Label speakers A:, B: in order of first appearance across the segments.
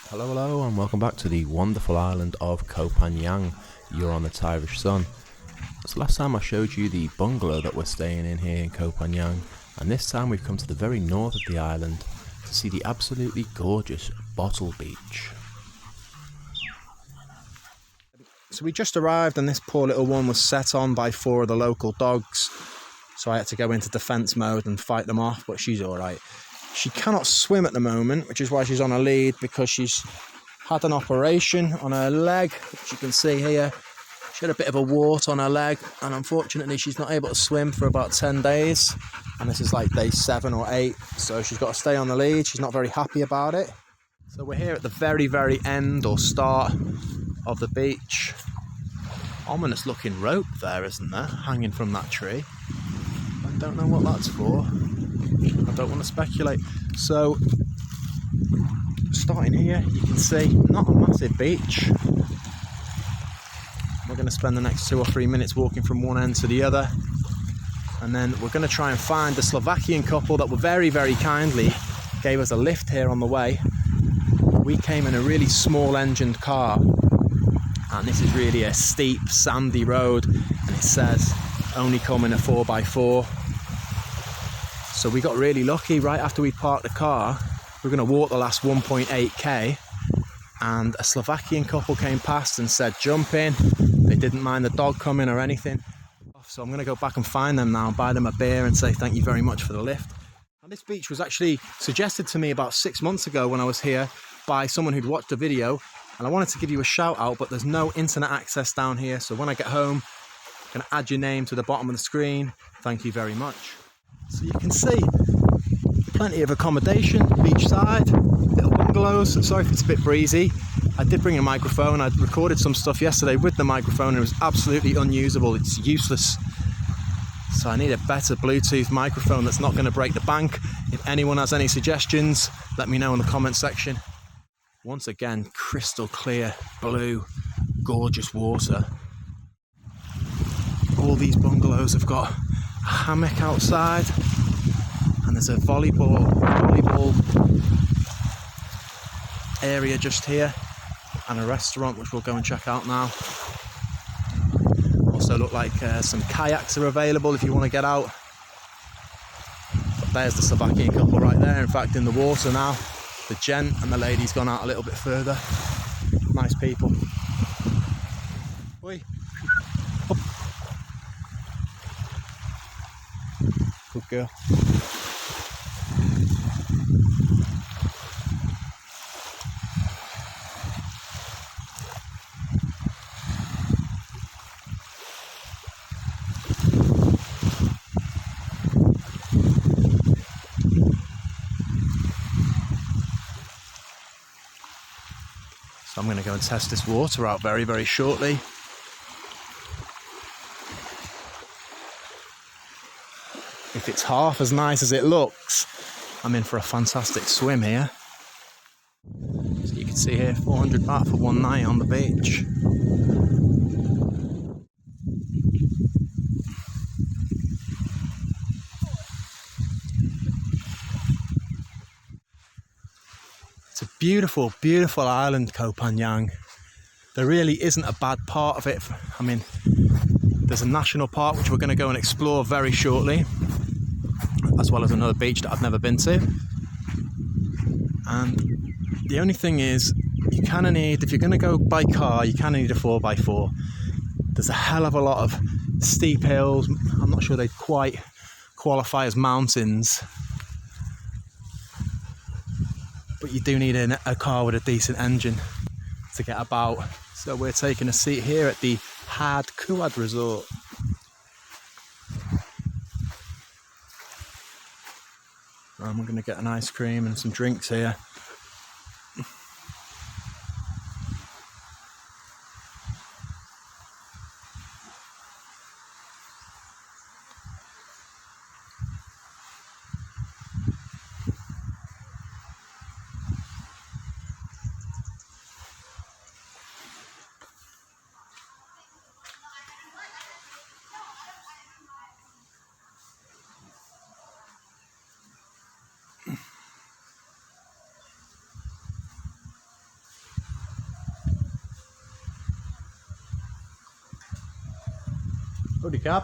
A: Hello and welcome back to the wonderful island of Koh Phangan. You're on the Thairish Sun. So last time I showed you the bungalow that we're staying in here in Koh Phangan, and this time we've come to the very north of the island to see the absolutely gorgeous Bottle Beach. So we just arrived and this poor little one was set on by 4 of the local dogs, so I had to go into defence mode and fight them off, but she's alright. She cannot swim at the moment, which is why she's on a lead, because she's had an operation on her leg, which you can see here. She had a bit of a wart on her leg, and unfortunately she's not able to swim for about 10 days. And this is like day 7 or 8, so she's got to stay on the lead. She's not very happy about it. So we're here at the very end or start of the beach. Ominous looking rope there, isn't there, hanging from that tree. I don't know what that's for. I don't want to speculate. So, starting here, you can see not a massive beach. We're going to spend the next 2 or 3 minutes walking from one end to the other, and then we're going to try and find the Slovakian couple that were very kindly gave us a lift here on the way. We came in a really small engined car, and this is really a steep sandy road, and it says only come in a 4x4. So we got really lucky. Right after we parked the car, we were going to walk the last 1.8k, and a Slovakian couple came past and said jump in. They didn't mind the dog coming or anything. So I'm going to go back and find them now and buy them a beer and say thank you very much for the lift. And this beach was actually suggested to me about 6 months ago when I was here by someone who'd watched a video, and I wanted to give you a shout out, but there's no internet access down here, so when I get home I'm going to add your name to the bottom of the screen. Thank you very much. So you can see plenty of accommodation, beachside, little bungalows. Sorry if it's a bit breezy. I did bring a microphone. I recorded some stuff yesterday with the microphone and it was absolutely unusable. It's useless. So I need a better Bluetooth microphone that's not going to break the bank. If anyone has any suggestions, let me know in the comment section. Once again, crystal clear, blue, gorgeous water. All these bungalows have got a hammock outside, and there's a volleyball area just here, and a restaurant which we'll go and check out now. Also look like some kayaks are available if you want to get out. But there's the Slovakian couple right there, in fact in the water now. The gent and the lady's gone out a little bit further. Nice people. Oi. Good girl. So I'm going to go and test this water out very shortly. If it's half as nice as it looks, I'm in for a fantastic swim here. So you can see here, 400 baht for one night on the beach. It's a beautiful island, Koh Phangan. There really isn't a bad part of it. I mean, there's a national park which we're going to go and explore very shortly, as well as another beach that I've never been to. And the only thing is, you kind of need, if you're going to go by car, you kind of need a 4x4. There's a hell of a lot of steep hills. I'm not sure they'd quite qualify as mountains, but you do need a car with a decent engine to get about. So we're taking a seat here at the Had Kuad Resort. And we're going to get an ice cream and some drinks here. Holy cab.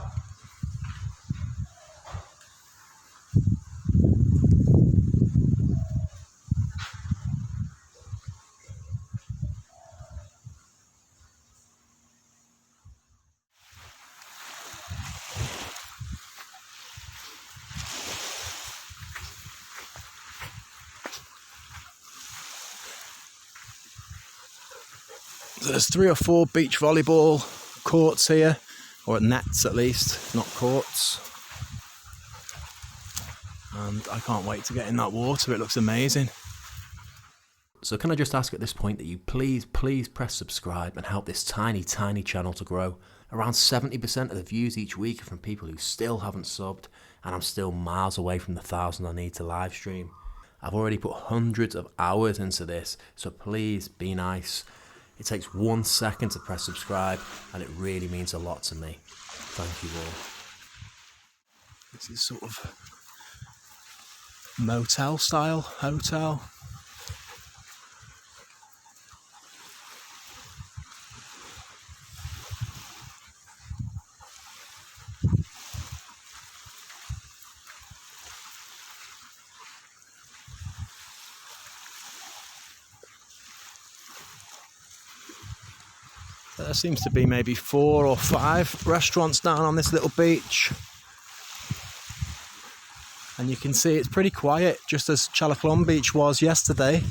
A: So there's 3 or 4 beach volleyball courts here, or nets at least, not courts. And I can't wait to get in that water, it looks amazing. So can I just ask at this point that you please press subscribe and help this tiny channel to grow. Around 70% of the views each week are from people who still haven't subbed, and I'm still miles away from the 1,000 I need to live stream. I've already put hundreds of hours into this, so please be nice. It takes 1 second to press subscribe, and it really means a lot to me. Thank you all. This is sort of motel style hotel. There seems to be maybe 4 or 5 restaurants down on this little beach. And you can see it's pretty quiet, just as Chalaclon Beach was yesterday.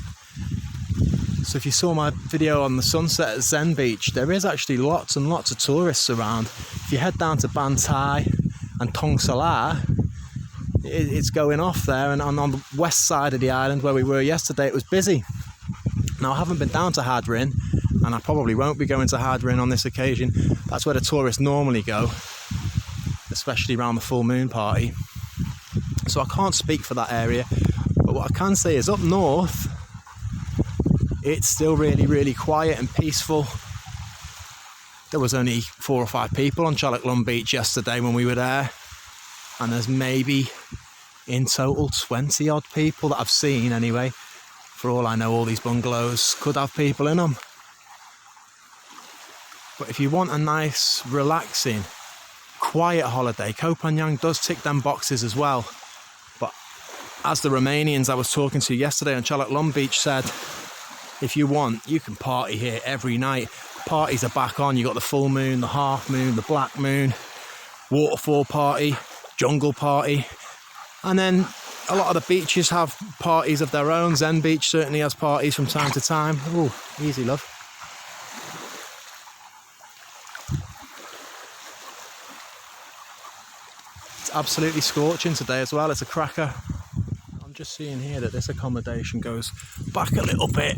A: So if you saw my video on the sunset at Zen Beach, there is actually lots and lots of tourists around. If you head down to Bantai and Tong Salar, it's going off there. And on the west side of the island where we were yesterday, it was busy. Now, I haven't been down to Hadrin, and I probably won't be going to Hadrin on this occasion. That's where the tourists normally go, especially around the full moon party. So I can't speak for that area, but what I can say is up north, it's still really quiet and peaceful. There was only 4 or 5 people on Chalaclon Beach yesterday when we were there, and there's maybe in total 20 odd people that I've seen anyway. For all I know, all these bungalows could have people in them. But if you want a nice, relaxing, quiet holiday, Koh Phangan does tick them boxes as well. But as the Romanians I was talking to yesterday on Chalaclon Beach said, if you want, you can party here every night. Parties are back on. You got the full moon, the half moon, the black moon, waterfall party, jungle party, and then a lot of the beaches have parties of their own. Zen Beach certainly has parties from time to time. Ooh, easy love. It's absolutely scorching today as well. It's a cracker. I'm just seeing here that this accommodation goes back a little bit.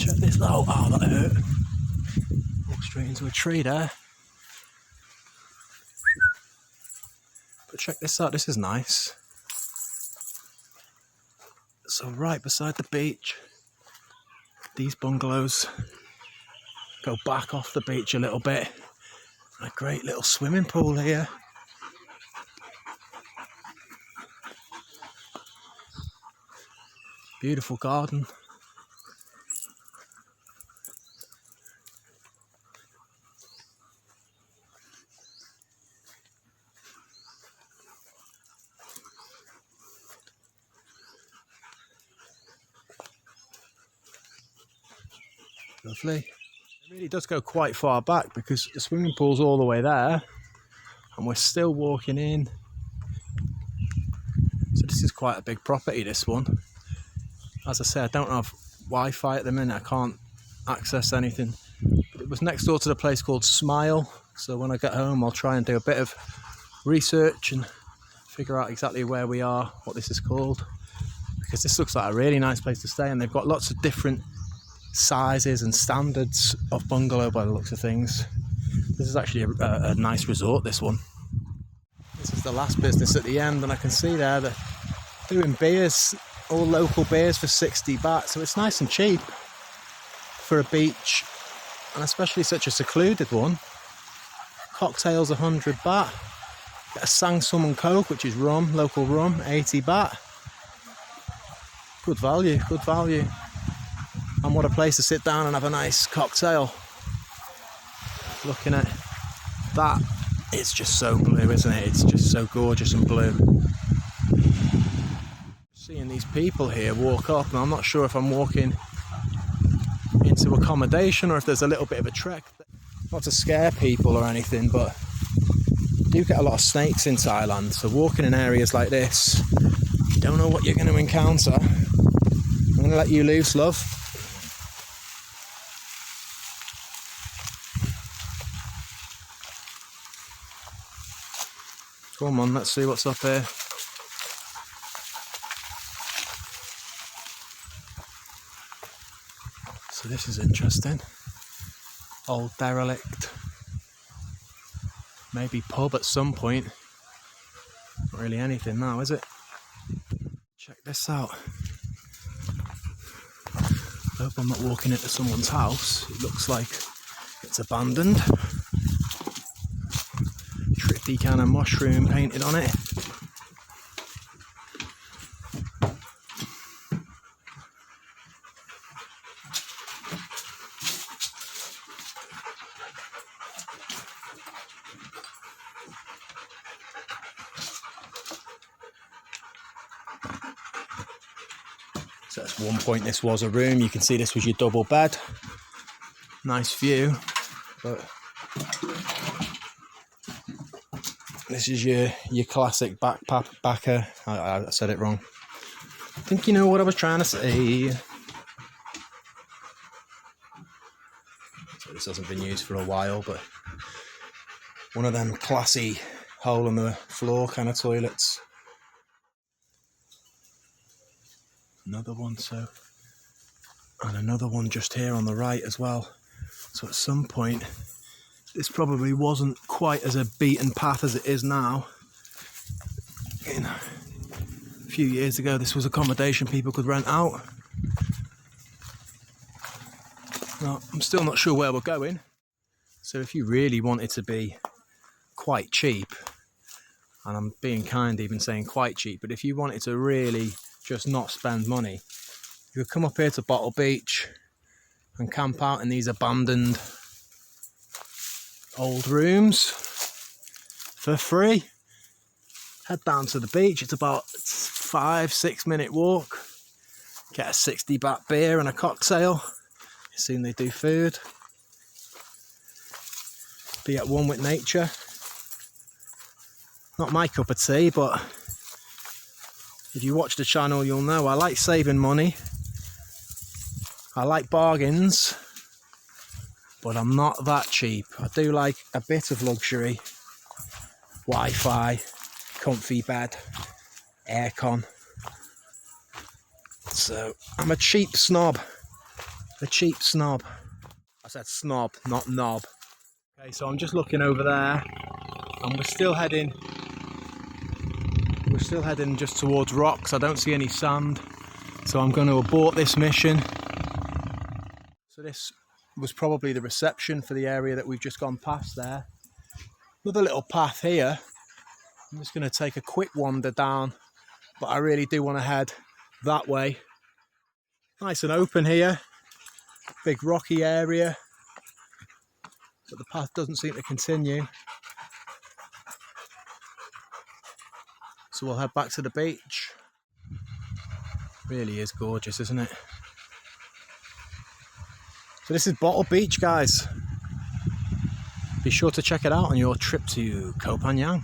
A: Check this though. Oh, that hurt. Walked straight into a tree there. But check this out. This is nice. So right beside the beach, these bungalows go back off the beach a little bit. A great little swimming pool here. Beautiful garden. Lovely. It really does go quite far back because the swimming pool's all the way there and we're still walking in. So this is quite a big property, this one. As I say, I don't have Wi-Fi at the minute. I can't access anything. But it was next door to the place called Smile. So when I get home, I'll try and do a bit of research and figure out exactly where we are, what this is called. Because this looks like a really nice place to stay, and they've got lots of different sizes and standards of bungalow by the looks of things. This is actually a nice resort, this one. This is the last business at the end, and I can see there that they're doing beers, all local beers for 60 baht, so it's nice and cheap for a beach, and especially such a secluded one. Cocktails 100 baht. Get a Sang Sum and Coke, which is rum, local rum, 80 baht. Good value, good value. And what a place to sit down and have a nice cocktail. Looking at That is just so blue, isn't it? It's just so gorgeous and blue. Seeing these people here walk up, and I'm not sure if I'm walking into accommodation or if there's a little bit of a trek. Not to scare people or anything, but you do get a lot of snakes in Thailand, so walking in areas like this, you don't know what you're going to encounter. I'm going to let you loose, love. Come on, let's see what's up here. So this is interesting. Old derelict. Maybe pub at some point. Not really anything now, is it? Check this out. I hope I'm not walking into someone's house. It looks like it's abandoned. Tricky kind of mushroom painted on it. So at one point this was a room. You can see this was your double bed. Nice view, but this is your classic backpacker. I said it wrong. I think you know what I was trying to say. So this hasn't been used for a while, but one of them classy hole in the floor kind of toilets. Another one, and another one just here on the right as well. So at some point, this probably wasn't quite as a beaten path as it is now. A few years ago, this was accommodation people could rent out. Now, I'm still not sure where we're going. So if you really wanted to be quite cheap, and I'm being kind even saying quite cheap, but if you wanted to really just not spend money, you could come up here to Bottle Beach and camp out in these abandoned old rooms for free. Head down to the beach. It's about 5-6 minute walk. Get a 60 baht beer and a cocktail. Soon they do food. Be at one with nature. Not my cup of tea, but if you watch the channel, you'll know I like saving money. I like bargains, but I'm not that cheap. I do like a bit of luxury. Wi-Fi, comfy bed, aircon. So I'm a cheap snob. A cheap snob. I said snob, not knob. Okay, so I'm just looking over there, and we're still heading just towards rocks. I don't see any sand, so I'm going to abort this mission. So this was probably the reception for the area that we've just gone past there. Another little path here. I'm just going to take a quick wander down, but I really do want to head that way. Nice and open here. Big rocky area, but the path doesn't seem to continue. So we'll head back to the beach. Really is gorgeous, isn't it? So this is Bottle Beach, guys. Be sure to check it out on your trip to Koh Phangan.